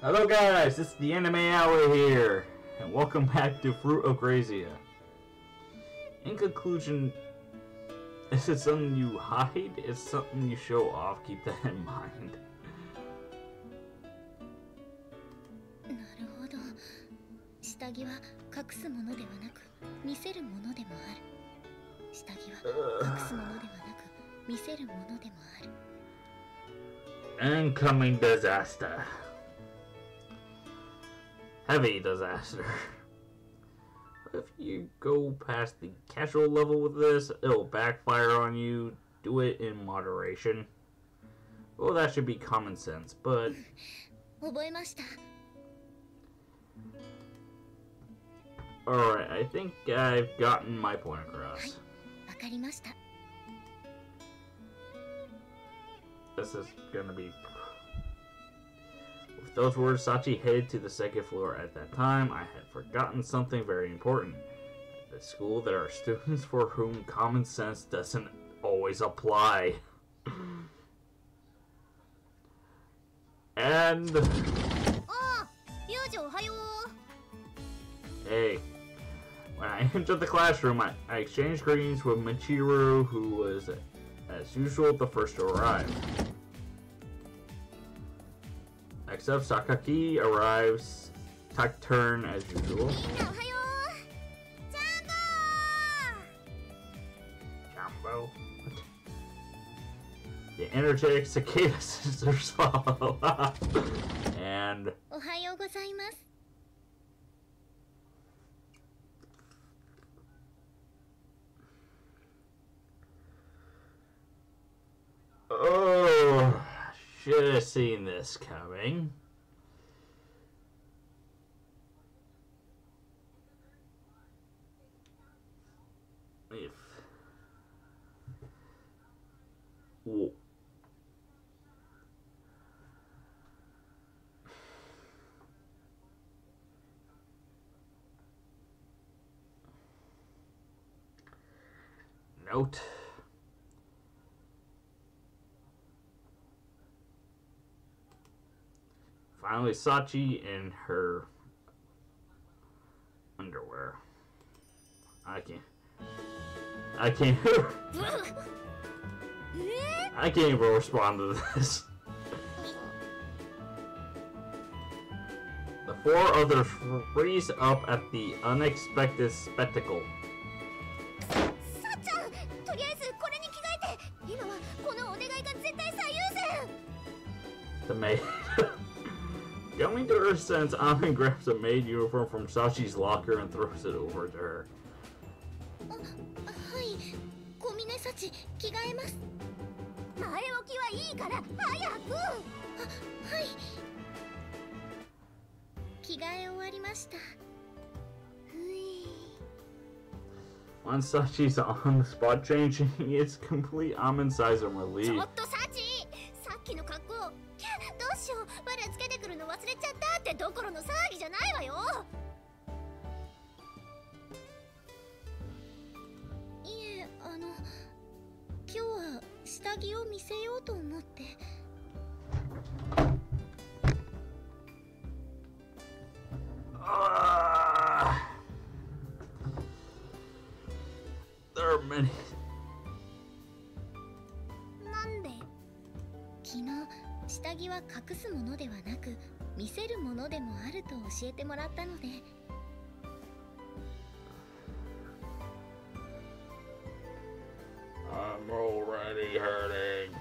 Hello guys, it's the Anime Hour here, and welcome back to Fruit of Grisaia. In conclusion, is it something you hide? It's something you show off, keep that in mind. なるほど。下着は隠すものではなく見せるものでもある。下着は隠すものではなく見せるものでもある。Incoming disaster. Heavy disaster. If you go past the casual level with this, it'll backfire on you. Do it in moderation. Well, that should be common sense, but... 覚えました。 Alright, I think I've gotten my point across. はい、わかりました。 This is gonna be... With those words, Sachi headed to the second floor. At that time, I had forgotten something very important. At the school, there are students for whom common sense doesn't always apply. And... Oh, Ryuji, ohayo. Hey. When I entered the classroom, I exchanged greetings with Michiru, who was, as usual, the first to arrive. Except Sakaki arrives, tech turn as usual. Jumbo. The energetic cicada sisters follow. And... おはようございます。 Oh, should have seen this coming. If... Whoa. Note. Finally, Sachi in her underwear. I can't even respond to this. The four others freeze up at the unexpected spectacle. The maid. Coming to her sense, Amin grabs a maid uniform from Sachi's locker and throws it over to her. はい、小峰幸、着替えます。前置きはいいから早く。はい。着替え終わりました。 Once Sachi's on the spot changing, it's complete Amin size of relief. ちょっとサチ、さっきの格好。どうしよう、バラつけてくるの忘れちゃったってどころの騒ぎじゃないわよ。いえ、今日は下着を見せようと思って。 There are many. なんで？昨日下着は隠すものではなく見せるものでもあると教えてもらったので。 I'm already hurting.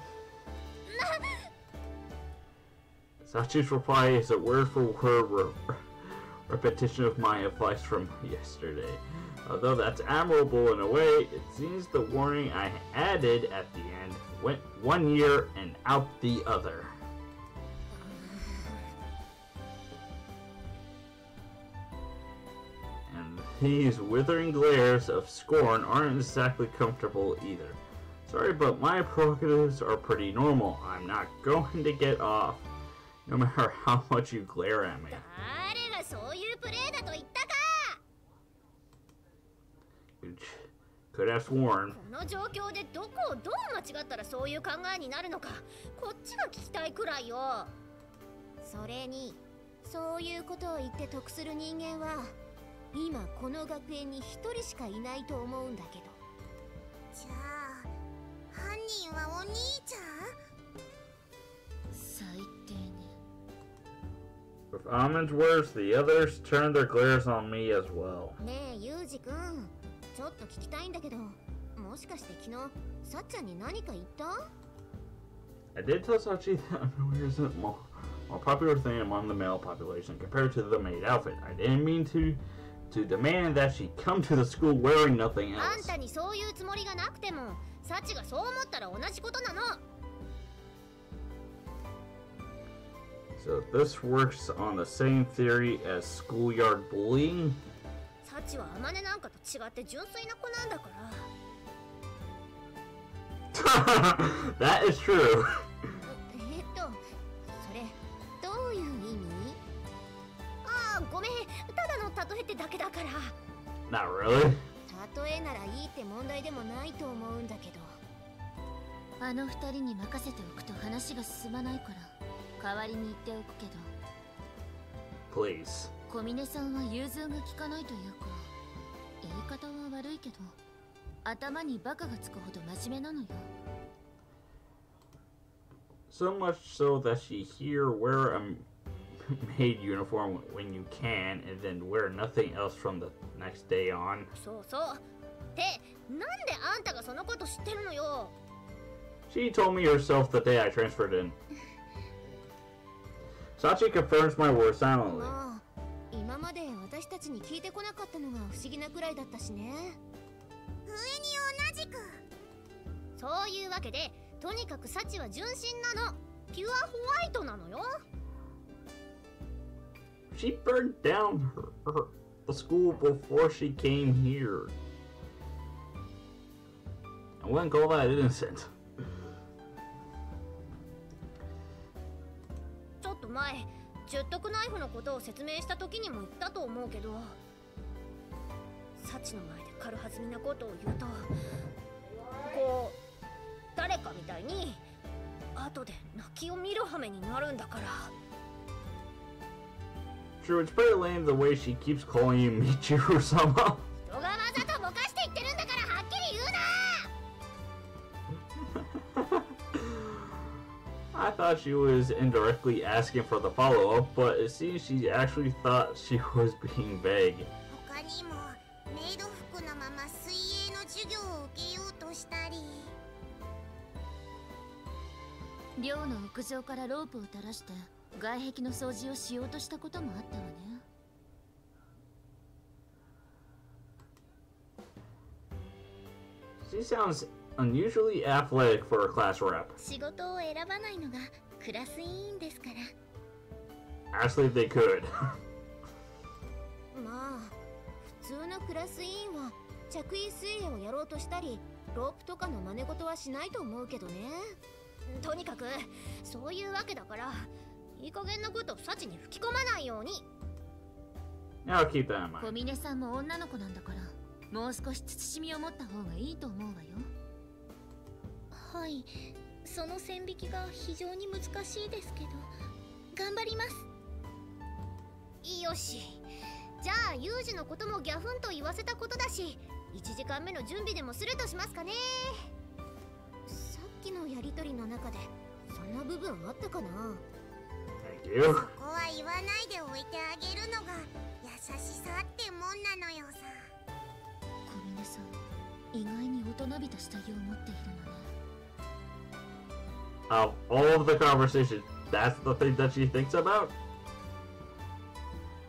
Sachi's reply is a word-for-word repetition of my advice from yesterday. Although that's admirable in a way, it seems the warning I added at the end went one ear and out the other. And these withering glares of scorn aren't exactly comfortable either. Sorry, but my prerogatives are pretty normal. I'm not going to get off, no matter how much you glare at me. Could have sworn. この状況でどこをどう間違ったらそういう考えになるのか、こっちが聞きたいくらいよ。それにそういうことを言って得する人間は今この学園に一人しかいないと思うんだけど。じゃあ犯人はお兄ちゃん？最低ね。 With Amon's words, the others turned their glares on me as well. ねえユウジ君、ちょっと聞きたいんだけど、もしかして昨日さっちゃんに何か言った？ I did tell Sachi that underwear isn't a more popular thing among the male population compared to the maid outfit. I didn't mean to demand that she come to the school wearing nothing あん else. たにそういうつもりがなくても、サチがそう思ったら同じことなの。 So this works on the same theory as schoolyard bullying. サチはアマネなんかと違って純粋な子なんだから。That is true. それどういう意味？ああ、ごめん、ただの例えってだけだから。 Not really. 例えならいいって問題でもないと思うんだけど。あの二人に任せておくと話が進まないから代わりに言っておくけど。 Please. 小峰さんは融通が利かないというか、言い方は悪いけど頭にバカがつくほど真面目なのよ。 So much so that she here wear a maid uniform when you can and then wear nothing else from the next day on. そうそう。ってなんであんたがそのこと知ってるのよ。 She told me herself the day I transferred in. Sachi confirms my words silently. まあ、今まで私たちに聞いてこなかったのが不思議なくらいだったしね。上に同じく。そういうわけで、とにかくサチは純真なの。ピュアホワイトなのよ。 She burned down the school before she came here. I wouldn't call that innocent. ちょっと前、十徳ナイフのことを説明した時にも言ったと思うけど、サチの前で軽はずみなことを言うと、こう誰かみたいに後で泣きを見る羽目になるんだから。 True, it's pretty lame the way she keeps calling you Michiru-sama. 人がわざとぼかして言ってるんだからはっきり言うな。 I thought she was indirectly asking for the follow-up, but it seems she actually thought she was being vague. 他にもメイド服のまま水泳の授業を受けようとしたり。寮の屋上からロープを垂らして外壁の掃除をしようとしたこともあったわね。 She sounds unusually athletic for a class rep. 仕事を選ばないのがクラス委員ですから。 Actually, they could. まあ普通のクラス委員は着衣水泳をやろうとしたりロープとかの真似事はしないと思うけどね。とにかくそういうわけだからいい加減なことをサチに吹き込まないように。 I'll keep that in mind. 小峰さんも女の子なんだからもう少し慎みを持った方がいいと思うわよ。はい、その線引きが非常に難しいですけど頑張ります。よし、じゃあユージのこともギャフンと言わせたことだし1時間目の準備でもするとしますかね。さっきのやりとりの中でそんな部分あったかな。 Thank you. ここは言わないでおいてあげるのが優しさってもんなのよさ。小峰さん意外に大人びた下着を持っているのね。 Of all of the conversation, that's the thing that she thinks about?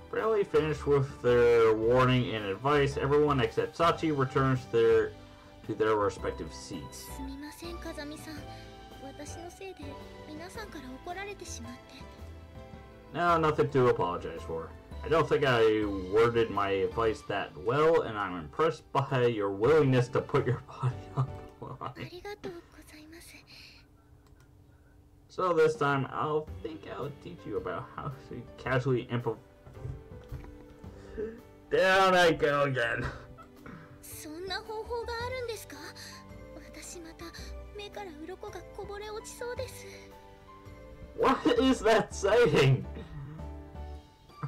Barely finished with their warning and advice, everyone except Sachi returns to their respective seats. すみません風見さん、私のせいで皆さんから怒られてしまって。 No, nothing to apologize for. I don't think I worded my advice that well, and I'm impressed by your willingness to put your body on the あ line. りがとうございます。 So this time, I'll teach you about how to casually improvise. Down I go again. そんな方法があるんですか？私また目から鱗がこぼれ落ちそうです。 What is that saying?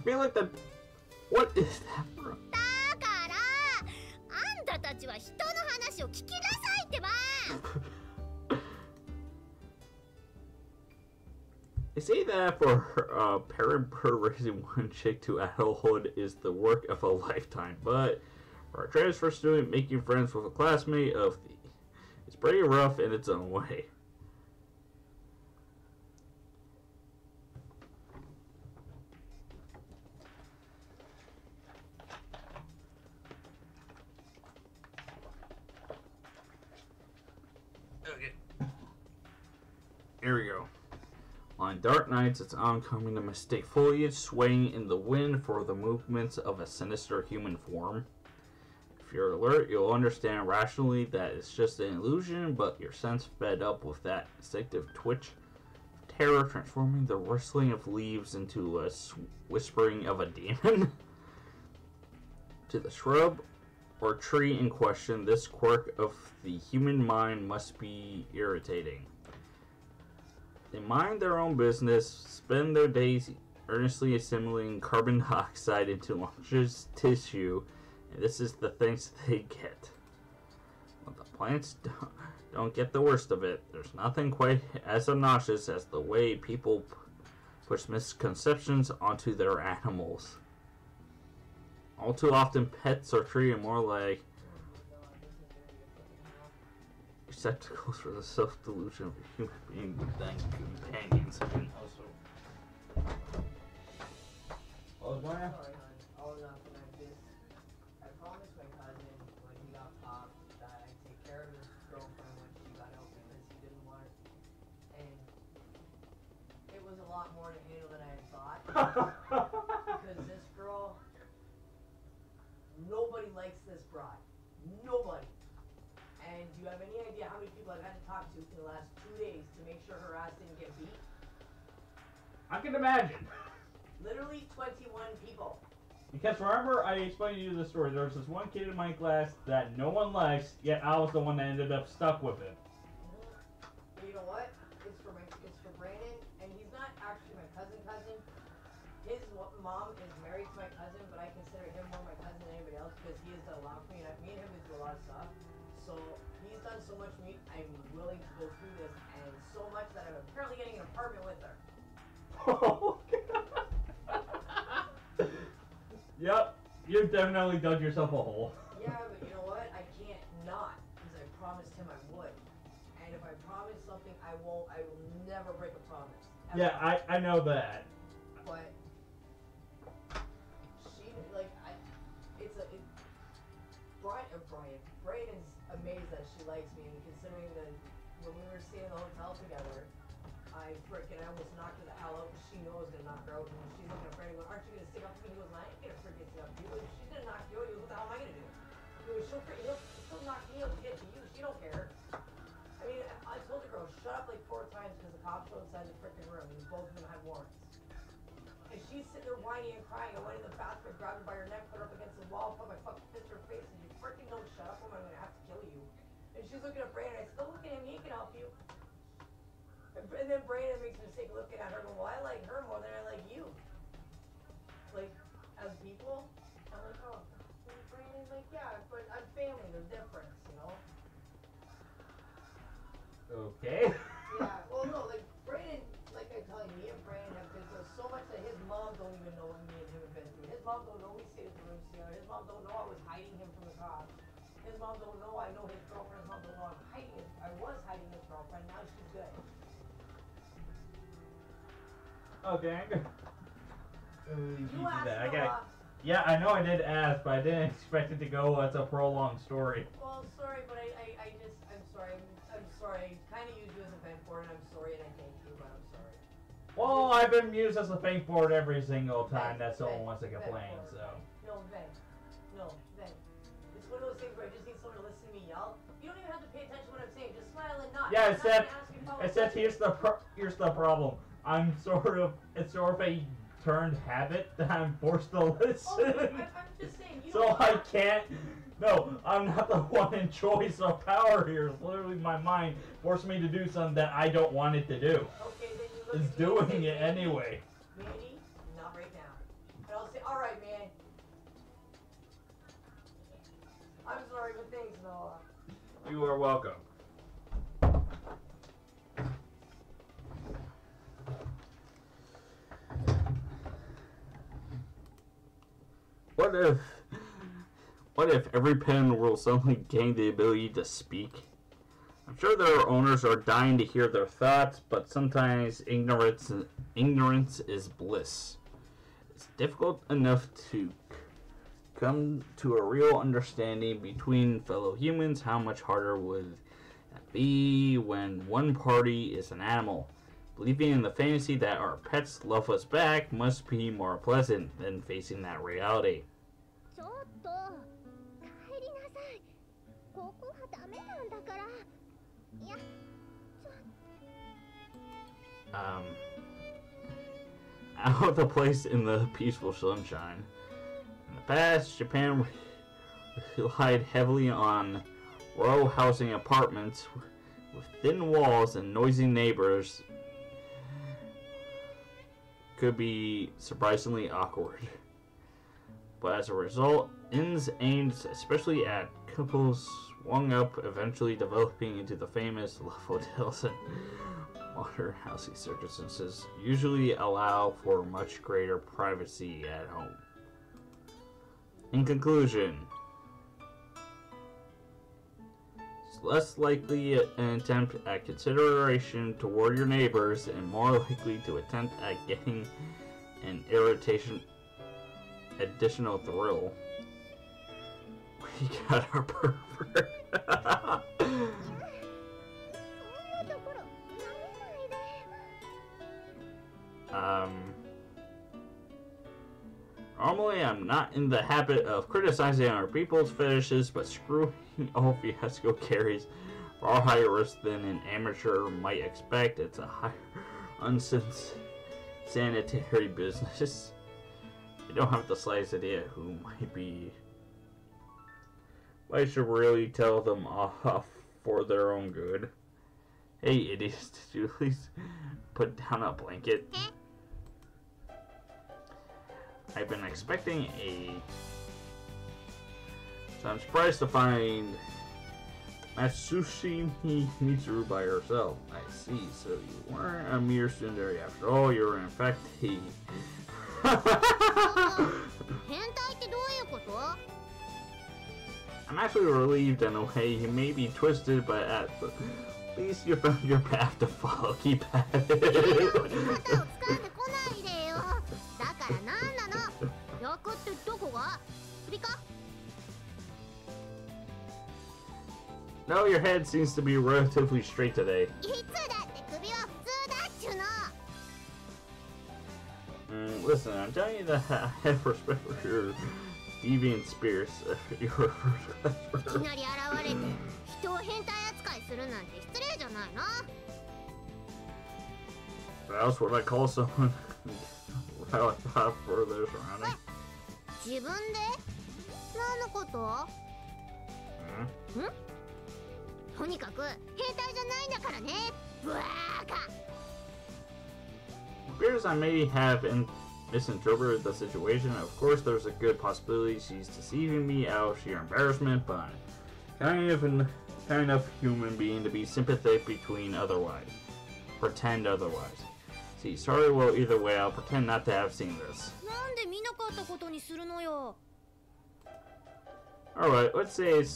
feel like that. What is that from? だからあんたたちは人の話を聞きなさいってば。They say that for parent raising one chick to adulthood is the work of a lifetime, but for a transfer student making friends with a classmate of the, it's pretty rough in its own way. Okay. Here we go. On dark nights, it's uncommon to mistake foliage swaying in the wind for the movements of a sinister human form. If you're alert, you'll understand rationally that it's just an illusion, but your sense fed up with that instinctive twitch of terror, transforming the rustling of leaves into a whispering of a demon. To the shrub or tree in question, this quirk of the human mind must be irritating. They mind their own business, spend their days earnestly assimilating carbon dioxide into luscious tissue, and this is the thanks they get. But the plants don't get the worst of it. There's nothing quite as obnoxious as the way people push misconceptions onto their animals. All too often, pets are treated more like receptacles for the self-delusion of a human being than companions. And also, Sorry, hon. Oh, nothing. I promised my cousin when he got popped that I'd take care of his girlfriend when she got out because he didn't want it. And it was a lot more to handle than I had thought. Because this girl, nobody likes this broad. Nobody. And do you have any idea how many people I've had to talk to in the last 2 days to make sure her ass didn't get beat? I can imagine. Literally 21 people. Because remember, I explained to you the story. There was this one kid in my class that no one likes, yet I was the one that ended up stuck with him. But you know what? It's for Brandon, and he's not actually my cousin. His mom is married to my cousin, but I consider him more my cousin than anybody else because he has done a lot for me, and me and him have done a lot of stuff. So he's done so much for me, I'm willing to go through this, and so much that I'm apparently getting an apartment with her. Oh, yep, you've definitely dug yourself a hole. Yeah, but you know what? I can't not, because I promised him I would. And if I promise something, I will never break a promise. Ever. Yeah, I know that. But she, like, Brayden's amazed that she likes me, and considering that when we were staying in the hotel together, I almost knocked her the hell out because she knew I was gonna knock her out. And she's looking at Brandon going, "Aren't you gonna stick up to me?" He goes, "I ain't gonna freaking stick up to you. If she's gonna knock you out, he goes, what the hell am I gonna do?" He goes, she'll knock me out to get to you. She don't care. I mean, I told the girl, shut up like 4 times because the cops were inside the freaking room and both of them had warrants. And she's sitting there whining and crying. I went in the bathroom, grabbed her by her neck, put her up against the wall, put my fucking fist in her face, and you freaking don't shut up, woman, I'm gonna have to kill you. And she's looking at Brandon. I said, "Don't look at him, he can help you." And then Brandon makes a mistake looking at her, going, "Well, I like her more than I like you." Like, as people, I'm like, "Oh, Brandon's like, yeah, but I'm family, there's difference, you know?" Okay. Yeah, well, no, like, Brandon, like I tell you, me and Brandon have been through so much that his mom don't even know what me and him have been through. His mom don't know we stayed in the rooms together. His mom don't know I was hiding him from the cops. His mom don't know I know his girlfriend. His mom don't know I was hiding his girlfriend. Now she's good. Okay. You asked Noah. Yeah, I know I did ask, but I didn't expect it to go as a prolonged story. Well, sorry, but I'm sorry. I'm sorry. I kind of used you as a vent board, and I'm sorry, and I thank you, but I'm sorry. Well, I've been used as a fake board every single time that someone wants to complain, so. No, vent. No, vent. It's one of those things where I just need someone to listen to me yell. You don't even have to pay attention to what I'm saying. Just smile and nod. Yeah, except here's the problem. It's sort of a turned habit that I'm forced to listen. Oh, I'm just saying. So I can't. No, I'm not the one in choice of power here. It's literally my mind forced me to do something that I don't want it to do. Okay, then you look It's doing it anyway. Maybe not right now. And Noah. You are welcome. What if every pet in the world suddenly gained the ability to speak? I'm sure their owners are dying to hear their thoughts, but sometimes ignorance is bliss. It's difficult enough to come to a real understanding between fellow humans. How much harder would that be when one party is an animal? Believing in the fantasy that our pets love us back must be more pleasant than facing that reality. Out of the place in the peaceful sunshine. In the past, Japan relied heavily on row housing apartments with thin walls and noisy neighbors. Could be surprisingly awkward. But as a result, inns aimed especially at couples swung up, eventually developing into the famous love hotels and modern housing circumstances usually allow for much greater privacy at home. In conclusion, it's less likely an attempt at consideration toward your neighbors and more likely to attempt at getting an additional thrill. We got our pervert. Normally I'm not in the habit of criticizing other people's fetishes, but screwing all fiasco carries far higher risk than an amateur might expect. It's a higher unsanitary business. You don't have the slightest idea who might be. I should really tell them off for their own good. Hey idiots, did you at least put down a blanket? I've been expecting so I'm surprised to find Matsushi Mitsuru by herself. I see, so you weren't a mere tsundere after all, you were in fact a... I'm actually relieved in a way. You may be twisted, but at least you found your path to follow. Keep at it. No, your head seems to be relatively straight today. Listen, I'm telling you that I have respect for your deviant spirits. What else would I call someone without a thought for their surroundings? Appears I may have misinterpreted the situation. Of course, there's a good possibility she's deceiving me out of sheer embarrassment, but I'm kind of human being to be sympathetic pretend otherwise. See, sorry, well, either way, I'll pretend not to have seen this. Alright, let's say it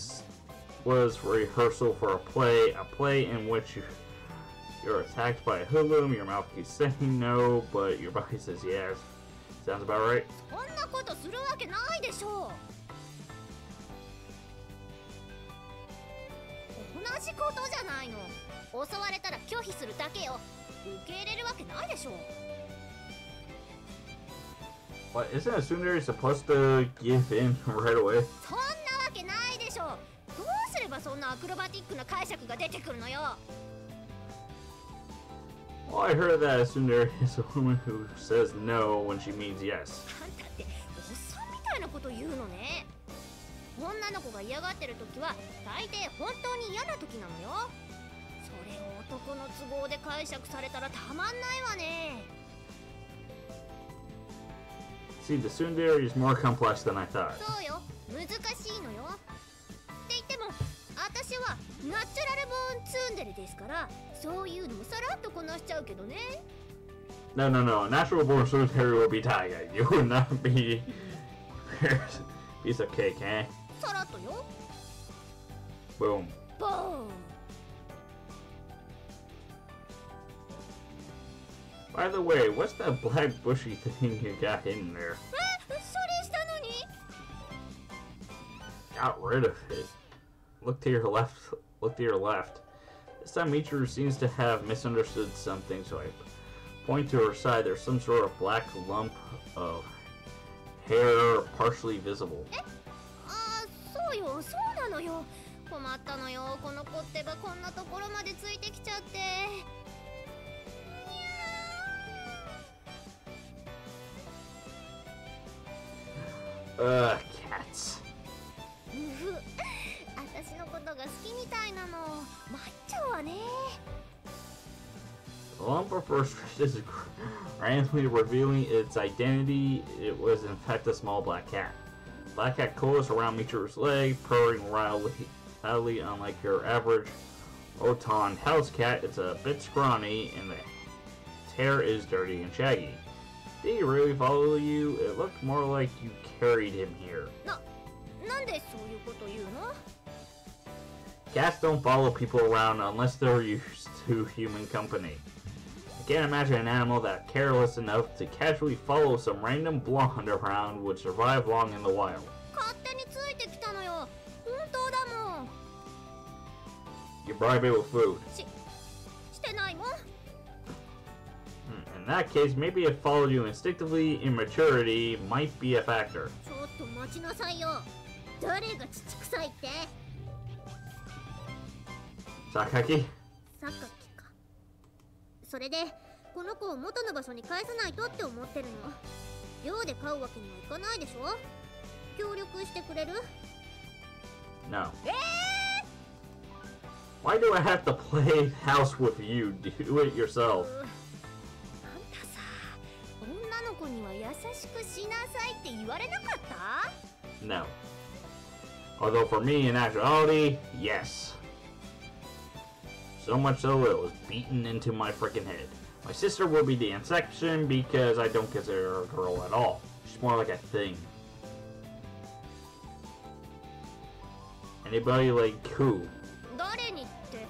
was rehearsal for a play in which you're attacked by a hoodlum, your mouth keeps saying no, but your body says yes. Sounds about right. What, isn't a tsundere supposed to give in right away? Well, I heard that a tsundere is a woman who says no when she means yes. See, the tsundere is more complex than I thought. ツンデレですから、そういうのもさらっとこなしちゃうけどね。No, no, no. A natural born solitary will be Taiga. You would not be piece of cake, eh? さらっとよ。Boom. ボーン。 By the way, what's that black bushy thing you got in there? それしたのに Got rid of it. Look to your left. Look to your left. This time Michiru seems to have misunderstood something, so I point to her side. There's some sort of black lump of hair partially visible. ああ、そうよ、そうなのよ。困ったのよ、この子ってばこんなところまでついてきちゃって。Cats. 私のことが好きみたいなの。参っちゃうわね。 The lump of fur is randomly revealing its identity. It was in fact a small black cat. Black cat coils around Michiru's leg, purring loudly, unlike your average Oton house cat. It's a bit scrawny, and the hair is dirty and shaggy. Did he really follow you? It looked more like you carried him here. なんでそういうこと言うの？ Cats don't follow people around unless they're used to human company. I can't imagine an animal that careless enough to casually follow some random blonde around would survive long in the wild. 勝手についてきたのよ。本当だもん。 You bribe it with food. してないもん。In that case, maybe it followed you instinctively. Immaturity might be a factor. ちょっと待ちなさいよ。誰が乳臭いって？ Sakaki? さっかきか。それでこの子を元の場所に返さないとって思ってるの。寮で飼うわけにはいかないでしょ。協力してくれる？ No. Why do I have to play house with you? Do it yourself. あんたさ、女の子には優しくしなさいって言われなかった？ No. Although for me, in actuality, yes. So much so it was beaten into my freaking head. My sister will be the exception because I don't consider her a girl at all. She's more like a thing. Anybody like who? 誰にって、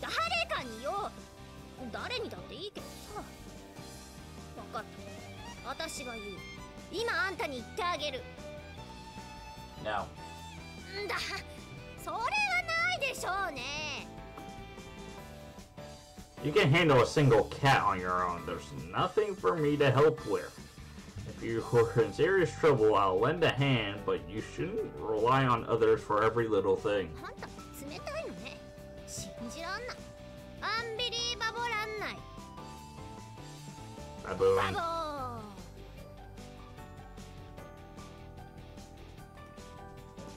誰かによ。誰にだっていいけどさ。分かった。私が言う。今あんたに言ってあげる。 No. んだ、それはないでしょうね。 You can handle a single cat on your own. There's nothing for me to help with. If you were in serious trouble, I'll lend a hand, but you shouldn't rely on others for every little thing. あんた冷たいのね。信じらんない。アンビリーバボらんない。 Baboon. バボー。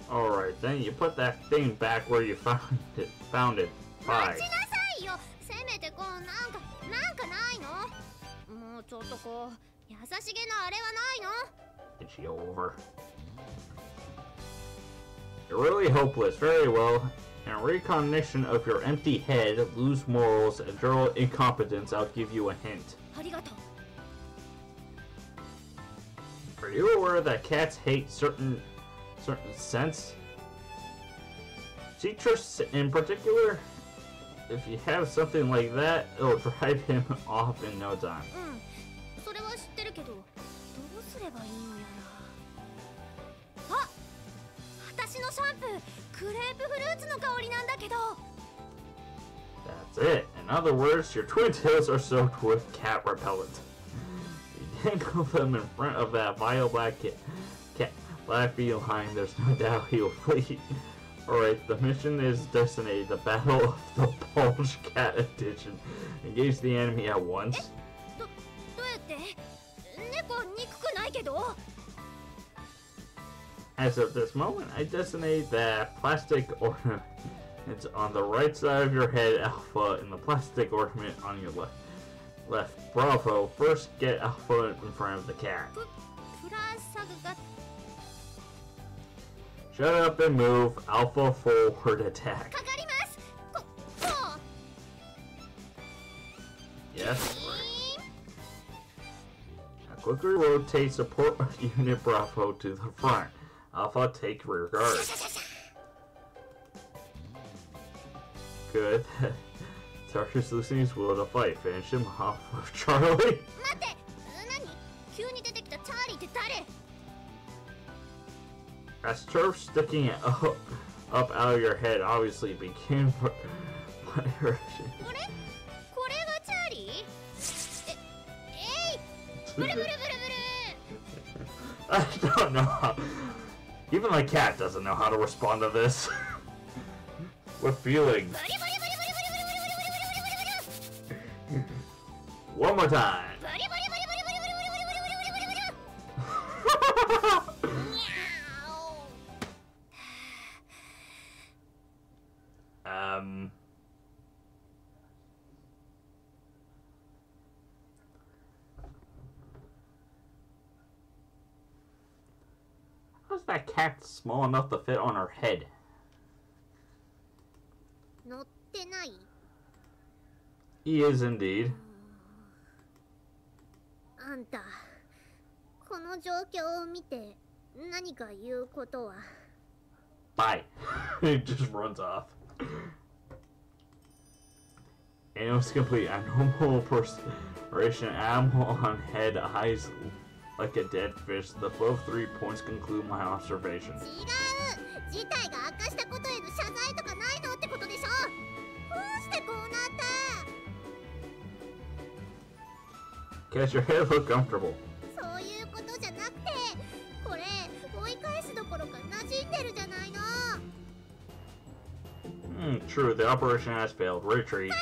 Alright, then you put that thing back where you found it. Bye. 待ちなさいよ。せめてこうなんかないの？もうちょっとこう優しげなあれはないの？ Is she over? You're really hopeless. Very well. In recognition of your empty head, loose morals, and general incompetence, I'll give you a hint. ありがとう。 Are you aware that cats hate certain scents? Citrus in particular? If you have something like that, it'll drive him off in no time. うん、それは知ってるけど、どうすればいいのやら。あ、私のシャンプー、クレープフルーツの香りなんだけど。 That's it. In other words, your twin tails are soaked with cat repellent. You dangle them in front of that vile black black beeline. There's no doubt he'll flee. Alright, the mission is designated the Battle of the Bulge Cat Edition. Engage the enemy at once. どうやって？猫憎くないけど。 As of this moment, I designate that plastic ornament on the right side of your head, Alpha, and the plastic ornament on your left. Bravo. First, get Alpha in front of the cat. プラサグが Shut up and move. Alpha forward attack. かかります。こう。Yes. Now quickly rotate support unit Bravo to the front. Alpha, take rear guard. Good. Tarkus losing his will to fight. Finish him off with Charlie. As turf sticking up out of your head, obviously begin my direction. I don't know how. Even the cat doesn't know how to respond to this. With feelings. One more time. How's that cat small enough to fit on her head? He is indeed. Bye. He just runs off. Animals complete. Abnormal perspiration. Animal on head, eyes like a dead fish. The above 3 points conclude my observation. Guess your head look comfortable. True, the operation has failed. Retreat.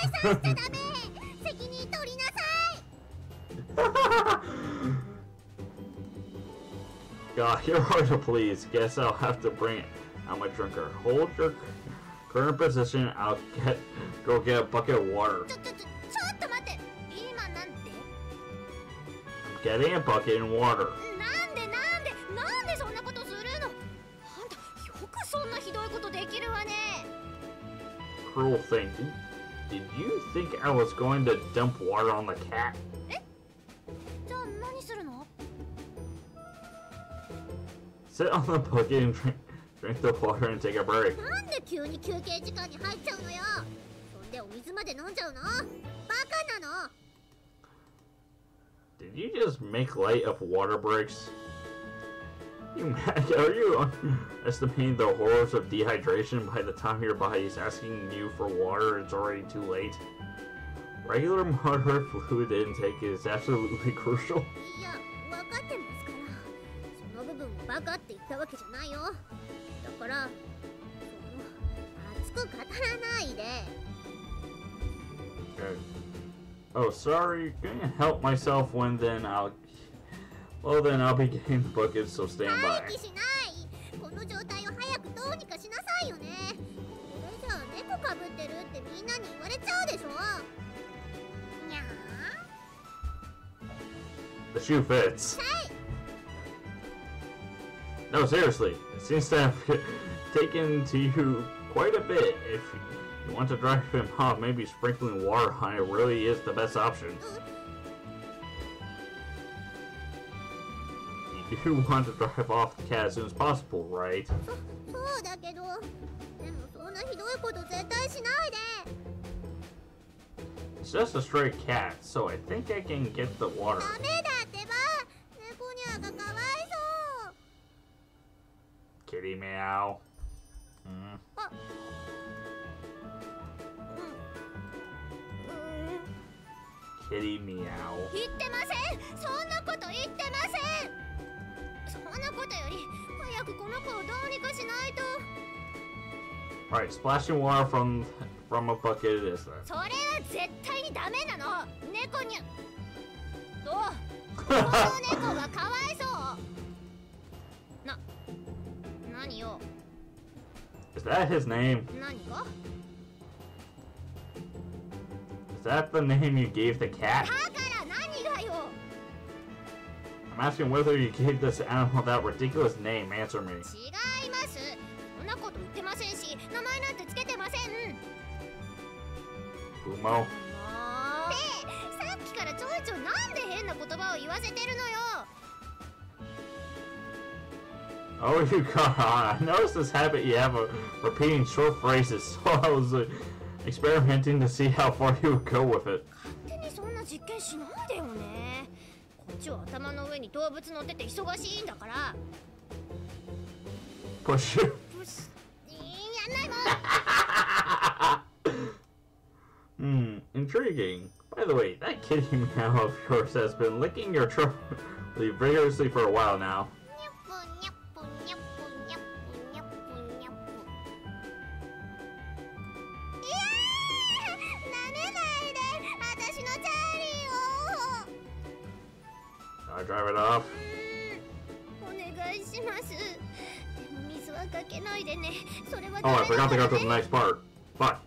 God, you're hard to please. Guess I'll have to bring out my drinker. Hold your current position. I'll go get a bucket of water. I'm getting a bucket and water. Cruel thing. Did you think I was going to dump water on the cat? Sit on the bucket and drink the water and take a break. Did you just make light of water breaks? Are you underestimating the horrors of dehydration? By the time your body is asking you for water, it's already too late. Regular moderate fluid intake is absolutely crucial. Okay. Oh, sorry. Gonna help myself when then I'll... Well, then I'll be getting the bucket, so stand by. The shoe fits. No, seriously. It seems to have taken to you quite a bit. If you want to drive him off, maybe sprinkling water on it really is the best option. You want to drive off the cat as soon as possible, right? It's just a stray cat, so I think I can get the water. Kitty meow. Kitty meow. Alright, splashing water from a bucket it is then. Is that his name? Is that the name you gave the cat? I'm asking whether you gave this animal that ridiculous name. Answer me. Umo. 葉を言わせてるのよ。 Oh, you got on. I noticed this habit you have of repeating short phrases, so I was experimenting to see how far you would go with it. 勝手にそんな実験しないでよね。こっちは頭の上に動物乗ってて忙しいんだから。 Push you. やんないもん。 Intriguing. By the way, that kitty meow of yours has been licking your trolley vigorously for a while now. 私のチャーリーを。 I'll drive it off. お願いします。でも水はかけないでね。それは Oh, I forgot to go to the next part. Fuck.